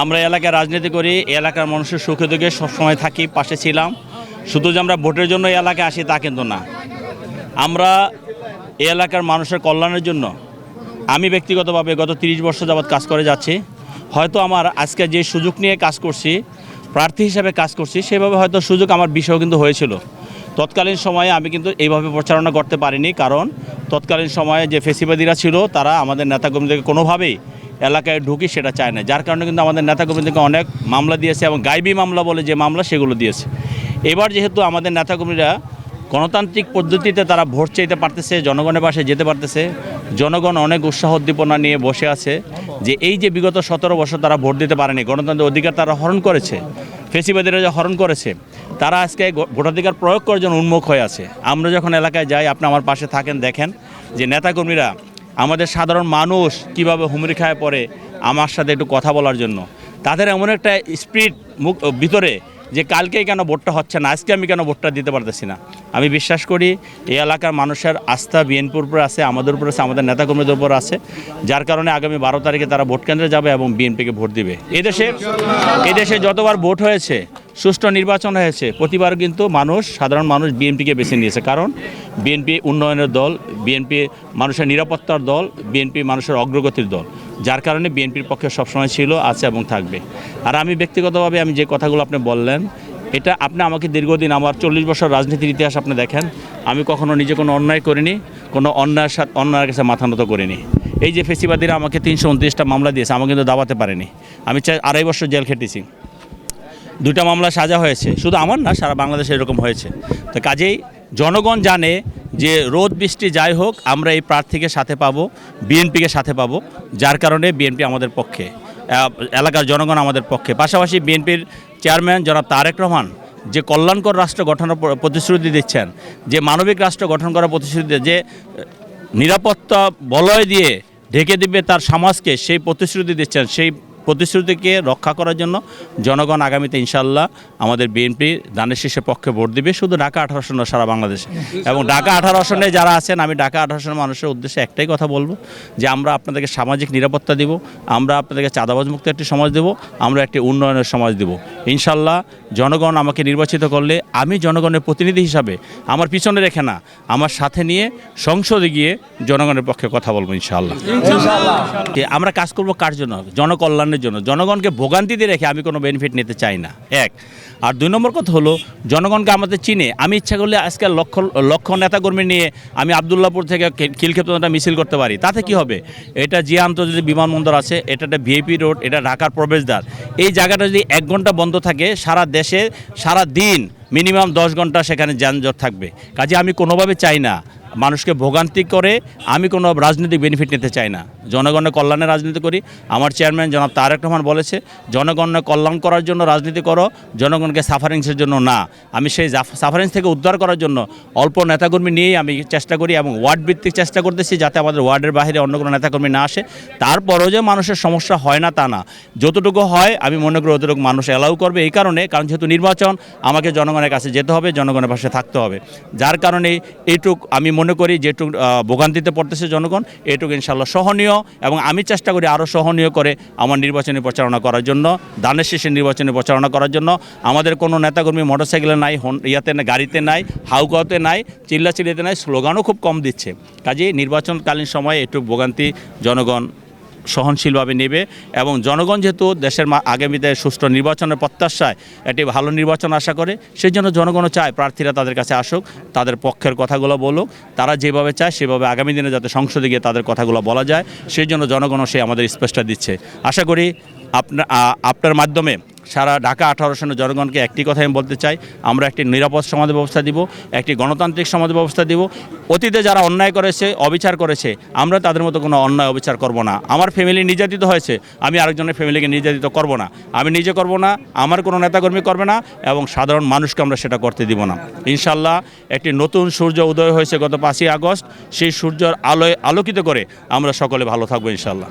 আমরা এলাকায় রাজনীতি করি, এলাকার মানুষের সুখে দুঃখে সবসময় থাকি, পাশে ছিলাম। শুধু যে আমরা ভোটের জন্য এই এলাকায় আসি তা কিন্তু না, আমরা এই এলাকার মানুষের কল্যাণের জন্য আমি ব্যক্তিগতভাবে গত 30 বছর যাবৎ কাজ করে যাচ্ছি। হয়তো আমার আজকে যে সুযোগ নিয়ে কাজ করছি, প্রার্থী হিসেবে কাজ করছি, সেভাবে হয়তো সুযোগ আমার বিষয় কিন্তু হয়েছিল। তৎকালীন সময়ে আমি কিন্তু এইভাবে প্রচারণা করতে পারিনি, কারণ তৎকালীন সময়ে যে ফেসিবাদীরা ছিল তারা আমাদের নেতাকর্মীদেরকে কোনোভাবেই এলাকায় ঢুকি সেটা চায় না, যার কারণে কিন্তু আমাদের নেতাকর্মীদেরকে অনেক মামলা দিয়েছে এবং গাইবি মামলা বলে যে মামলা সেগুলো দিয়েছে। এবার যেহেতু আমাদের নেতাকর্মীরা গণতান্ত্রিক পদ্ধতিতে তারা ভোট চাইতে পারতেছে, জনগণের পাশে যেতে পারতেছে, জনগণ অনেক উৎসাহ উদ্দীপনা নিয়ে বসে আছে যে এই যে বিগত 17 বছর তারা ভোট দিতে পারেনি, গণতান্ত্রিক অধিকার তারা হরণ করেছে, ফেসিবাদীরা যে হরণ করেছে, তারা আজকে ভোটাধিকার প্রয়োগ করার জন্য উন্মুখ হয়ে আছে। আমরা যখন এলাকায় যাই, আপনি আমার পাশে থাকেন, দেখেন যে নেতাকর্মীরা আমাদের সাধারণ মানুষ কিভাবে হুমড়ি খায় পড়ে আমার সাথে একটু কথা বলার জন্য। তাদের এমন একটা স্পিরিট ভিতরে যে কালকেই কেন ভোটটা হচ্ছে না, আজকে আমি কেন ভোটটা দিতে পারতেছি না। আমি বিশ্বাস করি এই এলাকার মানুষের আস্থা বিএনপির উপর আছে, আমাদের উপর আছে, আমাদের নেতাকর্মীদের উপর আছে, যার কারণে আগামী 12 তারিখে তারা ভোট কেন্দ্রে যাবে এবং বিএনপিকে ভোট দিবে। এদেশে যতবার ভোট হয়েছে, সুষ্ঠু নির্বাচন হয়েছে, প্রতিবার কিন্তু সাধারণ মানুষ বিএনপিকে বেছে নিয়েছে, কারণ বিএনপি উন্নয়নের দল, বিএনপি মানুষের নিরাপত্তার দল, বিএনপি মানুষের অগ্রগতির দল, যার কারণে বিএনপির পক্ষে সবসময় ছিল, আছে এবং থাকবে। আর আমি ব্যক্তিগতভাবে আমি যে কথাগুলো আপনি বললেন, এটা আপনি আমাকে দীর্ঘদিন আমার 40 বছর রাজনীতির ইতিহাস আপনি দেখেন, আমি কখনো নিজে কোনো অন্যায় করিনি, কোনো অন্যায়ের কাছে মাথা নত করিনি। এই যে ফেসিবাদীরা আমাকে 329টা মামলা দিয়েছে, আমাকে কিন্তু দাবাতে পারেনি। আমি 2.5 বছর জেল খেটেছি, 2টা মামলা সাজা হয়েছে, শুধু আমার না, সারা বাংলাদেশে এরকম হয়েছে। তো কাজেই জনগণ জানে যে রোদ বৃষ্টি যাই হোক আমরা এই প্রার্থীকে সাথে পাবো, বিএনপিকে সাথে পাবো, যার কারণে বিএনপি আমাদের পক্ষে, এলাকার জনগণ আমাদের পক্ষে। পাশাপাশি বিএনপির চেয়ারম্যান জনাব তারেক রহমান যে কল্যাণকর রাষ্ট্র গঠনের প্রতিশ্রুতি দিচ্ছেন, যে মানবিক রাষ্ট্র গঠন করার প্রতিশ্রুতি, যে নিরাপত্তা বলয় দিয়ে ঢেকে দিবে তার সমাজকে, সেই প্রতিশ্রুতি দিচ্ছেন, সেই প্রতিশ্রুতিকে রক্ষা করার জন্য জনগণ আগামীতে ইনশাল্লাহ আমাদের বিএনপি ধানের শীষের পক্ষে ভোট দিবে, শুধু ঢাকা 18 আসন না, সারা বাংলাদেশে। এবং ঢাকা 18 আসনে যারা আছেন, আমি ঢাকা 18 আসনের মানুষের উদ্দেশ্যে একটাই কথা বলবো যে আমরা আপনাদেরকে সামাজিক নিরাপত্তা দিব, আমরা আপনাদেরকে চাঁদাবাজ মুক্ত একটি সমাজ দেব, আমরা একটি উন্নয়নের সমাজ দেব। ইনশাল্লাহ জনগণ আমাকে নির্বাচিত করলে আমি জনগণের প্রতিনিধি হিসাবে আমার পিছনে রেখে না, আমার সাথে নিয়ে সংসদে গিয়ে জনগণের পক্ষে কথা বলবো ইনশাল্লাহ। আমরা কাজ করব কার জন্য? জনকল্যাণের জন্য। জনগণকে ভোগান্তিতে রেখে আমি কোনো বেনিফিট নিতে চাই না, এক। আর 2 নম্বর কথা হলো, জনগণকে আমাদের চিনে, আমি ইচ্ছা করলে আজকাল লক্ষ নেতাকর্মী নিয়ে আমি আবদুল্লাপুর থেকে খিলক্ষেত্রটা মিছিল করতে পারি, তাতে কি হবে? এটা জিয়া আন্তর্জাতিক বিমানবন্দর আছে, এটা একটা ভিআইপি রোড, এটা ঢাকার প্রবেশদ্বার। এই জায়গাটা যদি 1 ঘন্টা বন্ধ থাকে, সারা দেশে সারা দিন মিনিমাম 10 ঘন্টা সেখানে যানজট থাকবে। কাজে আমি কোনোভাবে চাই না মানুষকে ভোগান্তি করে আমি কোনো রাজনৈতিক বেনিফিট নিতে চাই না, জনগণের কল্যাণে রাজনীতি করি। আমার চেয়ারম্যান জনাব তারেক রহমান বলেছে, জনগণের কল্যাণ করার জন্য রাজনীতি করো, জনগণকে সাফারিংসের জন্য না। আমি সেই সাফারিংস থেকে উদ্ধার করার জন্য অল্প নেতাকর্মী নিয়েই আমি চেষ্টা করি এবং ওয়ার্ড ভিত্তিক চেষ্টা করতেছি, যাতে আমাদের ওয়ার্ডের বাইরে অন্য কোনো নেতাকর্মী না আসে। তারপরেও যে মানুষের সমস্যা হয় না তা না, যতটুকু হয় আমি মনে করি অতটুকু মানুষ অ্যালাউ করবে, এই কারণে কারণ যেহেতু নির্বাচন, আমাকে জনগণের কাছে যেতে হবে, জনগণের পাশে থাকতে হবে, যার কারণে এইটুক আমি মনে করি যেটুক ভোগান্তিতে পড়তেছে জনগণ, এইটুকু ইনশাল্লাহ সহনীয়, এবং আমি চেষ্টা করি আরও সহনীয় করে আমার নির্বাচনী প্রচারণা করার জন্য, ধানের শীষের নির্বাচনী প্রচারণা করার জন্য। আমাদের কোনো নেতাকর্মী মোটরসাইকেলে নাই, গাড়িতে নাই, হাউকাওতে নাই, চিল্লাচিল্লিতে নাই, স্লোগানও খুব কম দিচ্ছে। কাজেই নির্বাচনকালীন সময়ে একটু ভোগান্তি জনগণ সহনশীলভাবে নেবে, এবং জনগণ যেহেতু দেশের আগামীতে সুষ্ঠু নির্বাচনের প্রত্যাশায় একটি ভালো নির্বাচন আশা করে, সেই জন্য জনগণও চায় প্রার্থীরা তাদের কাছে আসুক, তাদের পক্ষের কথাগুলো বলুক, তারা যেভাবে চায় সেভাবে আগামী দিনে যাতে সংসদে গিয়ে তাদের কথাগুলো বলা যায়, সেই জন্য জনগণও সে আমাদের স্পেসটা দিচ্ছে। আশা করি আপনার মাধ্যমে সারা ঢাকা 18 আসনের জনগণকে একটি কথা আমি বলতে চাই, আমরা একটি নিরাপদ সমাজ ব্যবস্থা দিব, একটি গণতান্ত্রিক সমাজ ব্যবস্থা দিব। অতীতে যারা অন্যায় করেছে, অবিচার করেছে, আমরা তাদের মতো কোনো অন্যায় অবিচার করব না। আমার ফ্যামিলি নির্যাতিত হয়েছে, আমি আরেকজনের ফ্যামিলিকে নির্যাতিত করব না, আমি নিজে করব না, আমার কোনো নেতাকর্মী করবে না, এবং সাধারণ মানুষকে আমরা সেটা করতে দিব না। ইনশাল্লাহ একটি নতুন সূর্য উদয় হয়েছে গত 5ই আগস্ট, সেই সূর্যের আলোয় আলোকিত করে আমরা সকলে ভালো থাকবো ইনশাল্লাহ।